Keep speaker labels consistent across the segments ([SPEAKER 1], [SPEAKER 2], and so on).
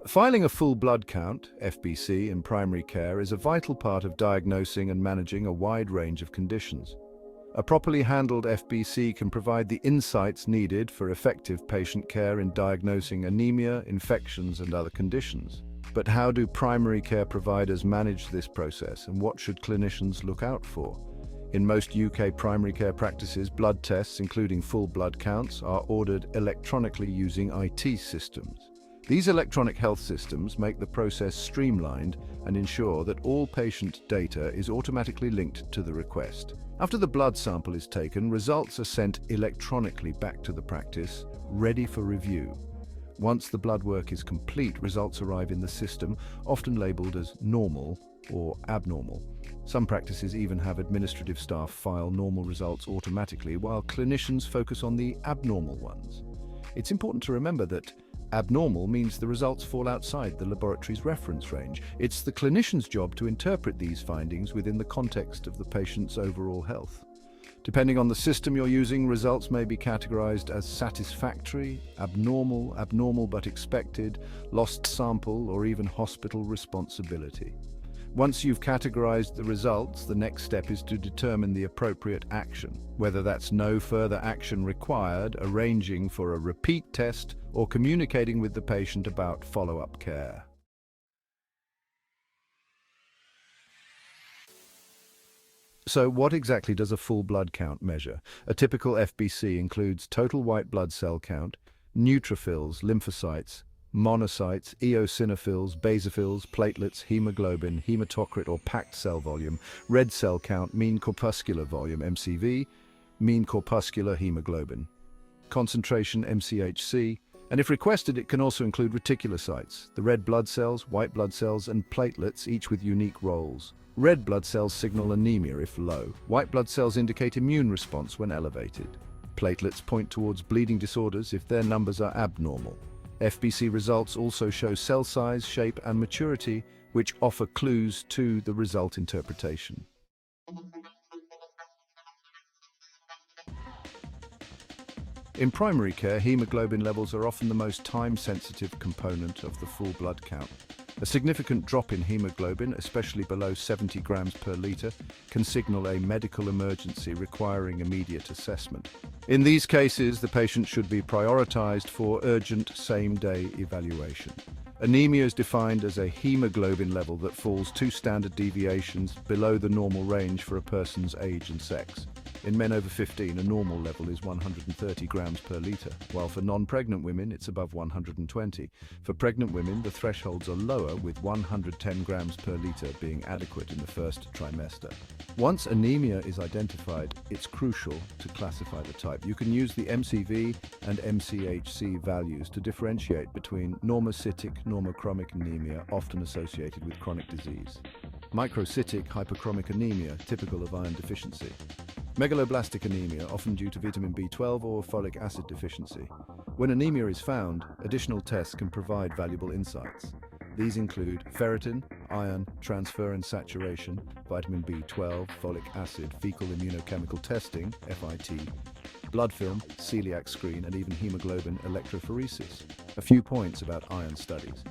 [SPEAKER 1] Filing a full blood count, FBC, in primary care is a vital part of diagnosing and managing a wide range of conditions. A properly handled FBC can provide the insights needed for effective patient care in diagnosing anemia, infections, and other conditions. But how do primary care providers manage this process, and what should clinicians look out for? In most UK primary care practices, blood tests, including full blood counts, are ordered electronically using IT systems. These electronic health systems make the process streamlined and ensure that all patient data is automatically linked to the request. After the blood sample is taken, results are sent electronically back to the practice, ready for review. Once the blood work is complete, results arrive in the system, often labeled as normal or abnormal. Some practices even have administrative staff file normal results automatically, while clinicians focus on the abnormal ones. It's important to remember that abnormal means the results fall outside the laboratory's reference range. It's the clinician's job to interpret these findings within the context of the patient's overall health. Depending on the system you're using, results may be categorized as satisfactory, abnormal but expected, lost sample, or even hospital responsibility. Once you've categorized the results, the next step is to determine the appropriate action, whether that's no further action required, arranging for a repeat test, or communicating with the patient about follow-up care. So what exactly does a full blood count measure? A typical FBC includes total white blood cell count, neutrophils, lymphocytes, monocytes, eosinophils, basophils, platelets, hemoglobin, hematocrit or packed cell volume, red cell count, mean corpuscular volume MCV, mean corpuscular hemoglobin, concentration MCHC, and if requested it can also include reticulocytes, the red blood cells, white blood cells and platelets, each with unique roles. Red blood cells signal anemia if low. White blood cells indicate immune response when elevated. Platelets point towards bleeding disorders if their numbers are abnormal. FBC results also show cell size, shape and maturity, which offer clues to the result interpretation. In primary care, hemoglobin levels are often the most time-sensitive component of the full blood count. A significant drop in hemoglobin, especially below 70 grams per litre, can signal a medical emergency requiring immediate assessment. In these cases, the patient should be prioritised for urgent same-day evaluation. Anemia is defined as a hemoglobin level that falls 2 standard deviations below the normal range for a person's age and sex. In men over 15, a normal level is 130 grams per litre, while for non-pregnant women it's above 120. For pregnant women, the thresholds are lower, with 110 grams per litre being adequate in the first trimester. Once anemia is identified, it's crucial to classify the type. You can use the MCV and MCHC values to differentiate between normocytic, normochromic anemia, often associated with chronic disease, microcytic hyperchromic anemia, typical of iron deficiency, megaloblastic anemia, often due to vitamin B12 or folic acid deficiency. When anemia is found, additional tests can provide valuable insights. These include ferritin, iron, transferrin saturation, vitamin B12, folic acid, fecal immunochemical testing, FIT, blood film, celiac screen, and even hemoglobin electrophoresis. A few points about iron studies.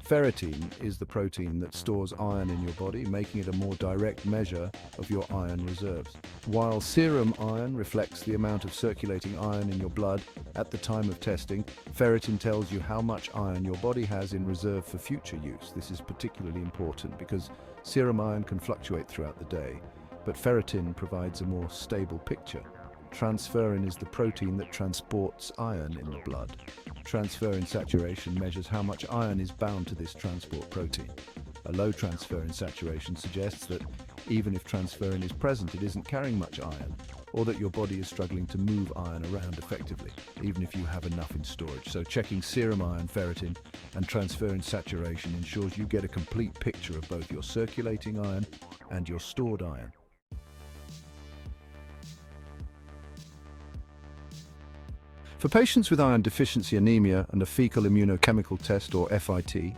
[SPEAKER 1] Ferritin is the protein that stores iron in your body, making it a more direct measure of your iron reserves. While serum iron reflects the amount of circulating iron in your blood at the time of testing, ferritin tells you how much iron your body has in reserve for future use. This is particularly important because serum iron can fluctuate throughout the day, but ferritin provides a more stable picture. Transferrin is the protein that transports iron in the blood. Transferrin saturation measures how much iron is bound to this transport protein. A low transferrin saturation suggests that even if transferrin is present, it isn't carrying much iron, or that your body is struggling to move iron around effectively, even if you have enough in storage. So checking serum iron, ferritin, and transferrin saturation ensures you get a complete picture of both your circulating iron and your stored iron. For patients with iron deficiency anemia and a fecal immunochemical test, or FIT,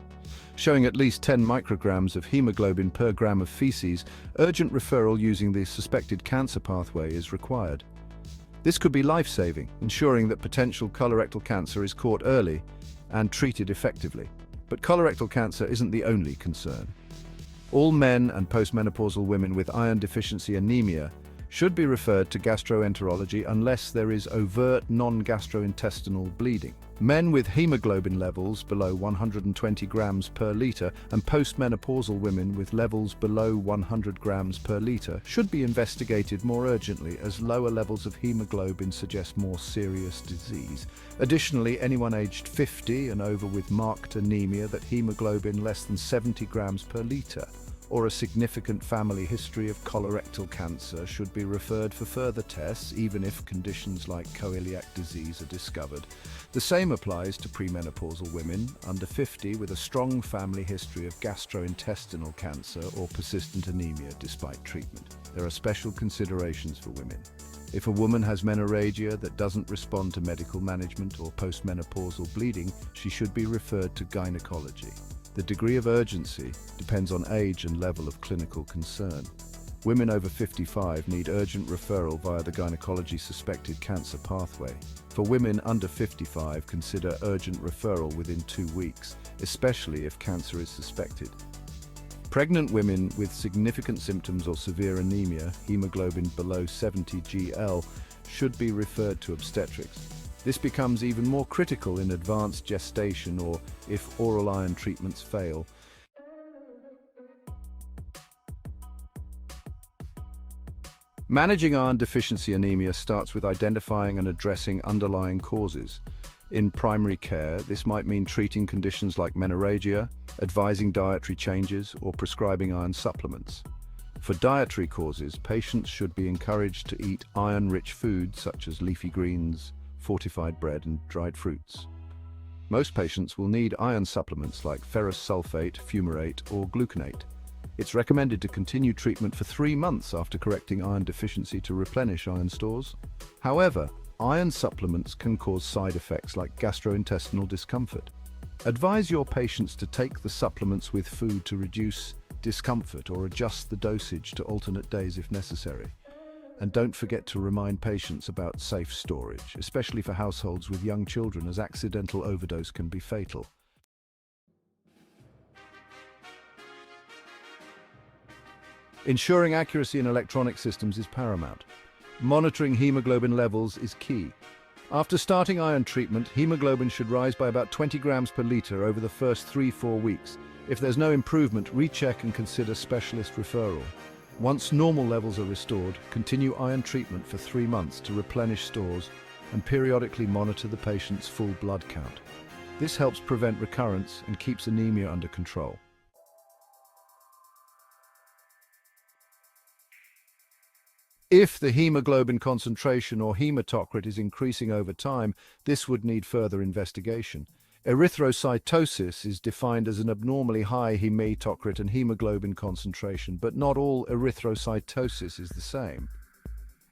[SPEAKER 1] showing at least 10 micrograms of hemoglobin per gram of feces, urgent referral using the suspected cancer pathway is required. This could be life-saving, ensuring that potential colorectal cancer is caught early and treated effectively. But colorectal cancer isn't the only concern. All men and postmenopausal women with iron deficiency anemia should be referred to gastroenterology unless there is overt non-gastrointestinal bleeding. Men with hemoglobin levels below 120 grams per litre and postmenopausal women with levels below 100 grams per litre should be investigated more urgently, as lower levels of hemoglobin suggest more serious disease. Additionally, anyone aged 50 and over with marked anemia that hemoglobin less than 70 grams per litre or a significant family history of colorectal cancer should be referred for further tests, even if conditions like coeliac disease are discovered. The same applies to premenopausal women under 50 with a strong family history of gastrointestinal cancer or persistent anemia despite treatment. There are special considerations for women. If a woman has menorrhagia that doesn't respond to medical management or postmenopausal bleeding, she should be referred to gynecology. The degree of urgency depends on age and level of clinical concern. Women over 55 need urgent referral via the gynecology suspected cancer pathway. For women under 55, consider urgent referral within 2 weeks, especially if cancer is suspected. Pregnant women with significant symptoms or severe anemia, hemoglobin below 70 GL, should be referred to obstetrics. This becomes even more critical in advanced gestation or if oral iron treatments fail. Managing iron deficiency anemia starts with identifying and addressing underlying causes. In primary care, this might mean treating conditions like menorrhagia, advising dietary changes, or prescribing iron supplements. For dietary causes, patients should be encouraged to eat iron-rich foods such as leafy greens, fortified bread, and dried fruits. Most patients will need iron supplements like ferrous sulfate, fumarate, or gluconate. It's recommended to continue treatment for 3 months after correcting iron deficiency to replenish iron stores. However, iron supplements can cause side effects like gastrointestinal discomfort. Advise your patients to take the supplements with food to reduce discomfort or adjust the dosage to alternate days if necessary. And don't forget to remind patients about safe storage, especially for households with young children, as accidental overdose can be fatal. Ensuring accuracy in electronic systems is paramount. Monitoring hemoglobin levels is key. After starting iron treatment, hemoglobin should rise by about 20 grams per litre over the first 3-4 weeks. If there's no improvement, recheck and consider specialist referral. Once normal levels are restored, continue iron treatment for 3 months to replenish stores and periodically monitor the patient's full blood count. This helps prevent recurrence and keeps anemia under control. If the hemoglobin concentration or hematocrit is increasing over time, this would need further investigation. Erythrocytosis is defined as an abnormally high hematocrit and hemoglobin concentration, but not all erythrocytosis is the same.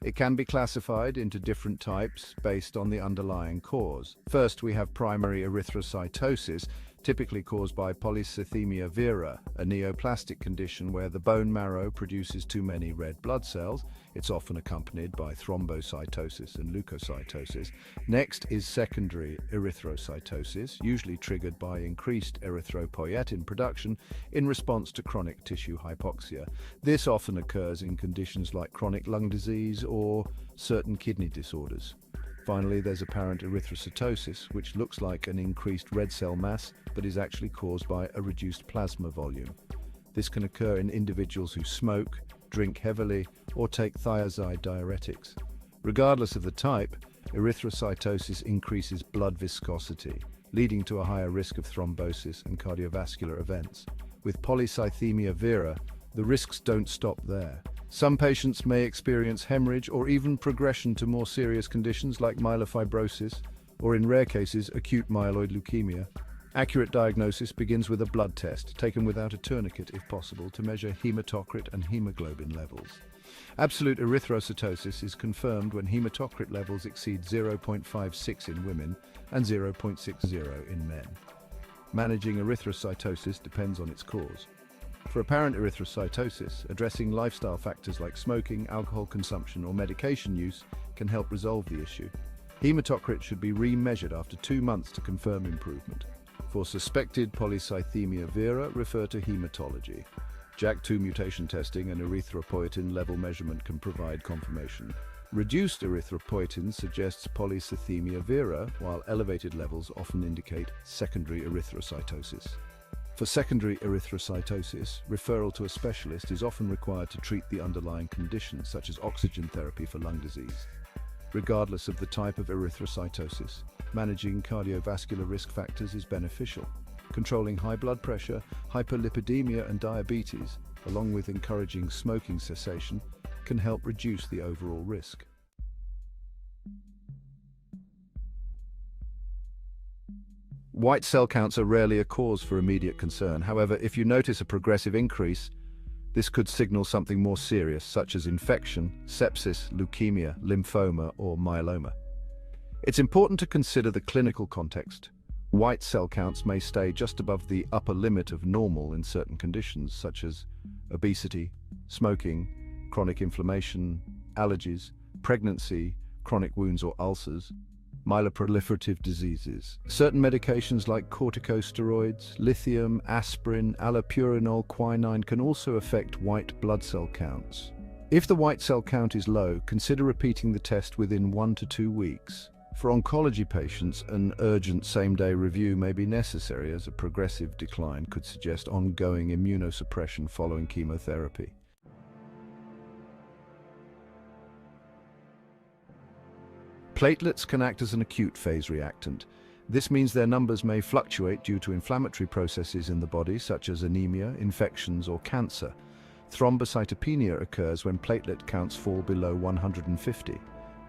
[SPEAKER 1] It can be classified into different types based on the underlying cause. First, we have primary erythrocytosis, typically caused by Polycythemia vera, a neoplastic condition where the bone marrow produces too many red blood cells. It's often accompanied by thrombocytosis and leukocytosis. Next is secondary erythrocytosis, usually triggered by increased erythropoietin production in response to chronic tissue hypoxia. This often occurs in conditions like chronic lung disease or certain kidney disorders. Finally, there's apparent erythrocytosis, which looks like an increased red cell mass but is actually caused by a reduced plasma volume. This can occur in individuals who smoke, drink heavily, or take thiazide diuretics. Regardless of the type, erythrocytosis increases blood viscosity, leading to a higher risk of thrombosis and cardiovascular events. With Polycythemia vera, the risks don't stop there. Some patients may experience hemorrhage or even progression to more serious conditions like myelofibrosis, or in rare cases, acute myeloid leukemia. Accurate diagnosis begins with a blood test, taken without a tourniquet if possible, to measure hematocrit and hemoglobin levels. Absolute erythrocytosis is confirmed when hematocrit levels exceed 0.56 in women and 0.60 in men. Managing erythrocytosis depends on its cause. For apparent erythrocytosis, addressing lifestyle factors like smoking, alcohol consumption, or medication use can help resolve the issue. Hematocrit should be re-measured after 2 months to confirm improvement. For suspected polycythemia vera, refer to hematology. JAK2 mutation testing and erythropoietin level measurement can provide confirmation. Reduced erythropoietin suggests polycythemia vera, while elevated levels often indicate secondary erythrocytosis. For secondary erythrocytosis, referral to a specialist is often required to treat the underlying condition, such as oxygen therapy for lung disease. Regardless of the type of erythrocytosis, managing cardiovascular risk factors is beneficial. Controlling high blood pressure, hyperlipidemia and diabetes, along with encouraging smoking cessation, can help reduce the overall risk. White cell counts are rarely a cause for immediate concern. However, if you notice a progressive increase, this could signal something more serious, such as infection, sepsis, leukemia, lymphoma, or myeloma. It's important to consider the clinical context. White cell counts may stay just above the upper limit of normal in certain conditions, such as obesity, smoking, chronic inflammation, allergies, pregnancy, chronic wounds or ulcers, myeloproliferative diseases. Certain medications like corticosteroids, lithium, aspirin, allopurinol, quinine can also affect white blood cell counts. If the white cell count is low, consider repeating the test within 1 to 2 weeks. For oncology patients, an urgent same-day review may be necessary, as a progressive decline could suggest ongoing immunosuppression following chemotherapy. Platelets can act as an acute phase reactant. This means their numbers may fluctuate due to inflammatory processes in the body, such as anemia, infections, or cancer. Thrombocytopenia occurs when platelet counts fall below 150,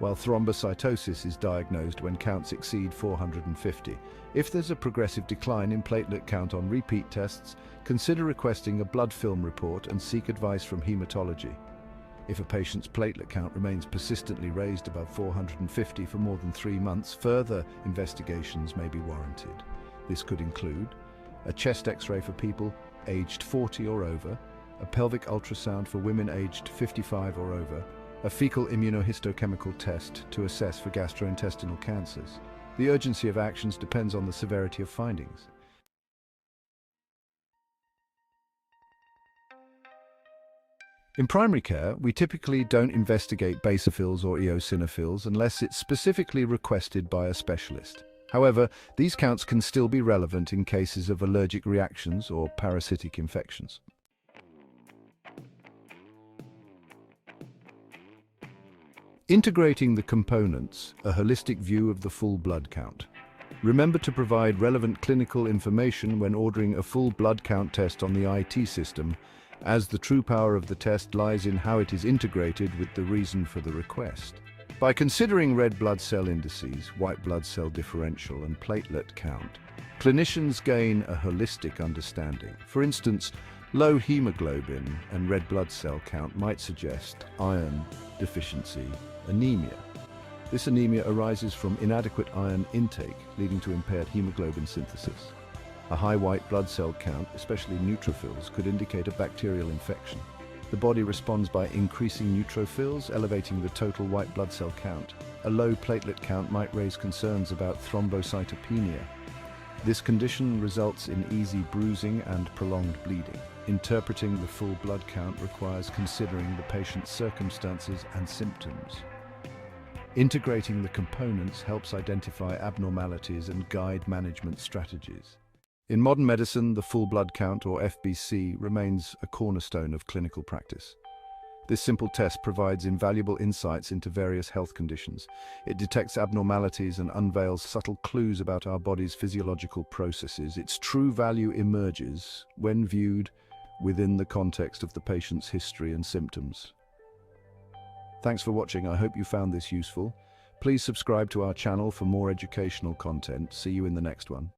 [SPEAKER 1] while thrombocytosis is diagnosed when counts exceed 450. If there's a progressive decline in platelet count on repeat tests, consider requesting a blood film report and seek advice from hematology. If a patient's platelet count remains persistently raised above 450 for more than 3 months, further investigations may be warranted. This could include a chest X-ray for people aged 40 or over, a pelvic ultrasound for women aged 55 or over, a fecal immunohistochemical test to assess for gastrointestinal cancers. The urgency of actions depends on the severity of findings. In primary care, we typically don't investigate basophils or eosinophils unless it's specifically requested by a specialist. However, these counts can still be relevant in cases of allergic reactions or parasitic infections. Integrating the components, a holistic view of the full blood count. Remember to provide relevant clinical information when ordering a full blood count test on the IT system, as the true power of the test lies in how it is integrated with the reason for the request. By considering red blood cell indices, white blood cell differential, and platelet count, clinicians gain a holistic understanding. For instance, low hemoglobin and red blood cell count might suggest iron deficiency, anemia. This anemia arises from inadequate iron intake, leading to impaired hemoglobin synthesis. A high white blood cell count, especially neutrophils, could indicate a bacterial infection. The body responds by increasing neutrophils, elevating the total white blood cell count. A low platelet count might raise concerns about thrombocytopenia. This condition results in easy bruising and prolonged bleeding. Interpreting the full blood count requires considering the patient's circumstances and symptoms. Integrating the components helps identify abnormalities and guide management strategies. In modern medicine, the full blood count, or FBC, remains a cornerstone of clinical practice. This simple test provides invaluable insights into various health conditions. It detects abnormalities and unveils subtle clues about our body's physiological processes. Its true value emerges when viewed within the context of the patient's history and symptoms. Thanks for watching. I hope you found this useful. Please subscribe to our channel for more educational content. See you in the next one.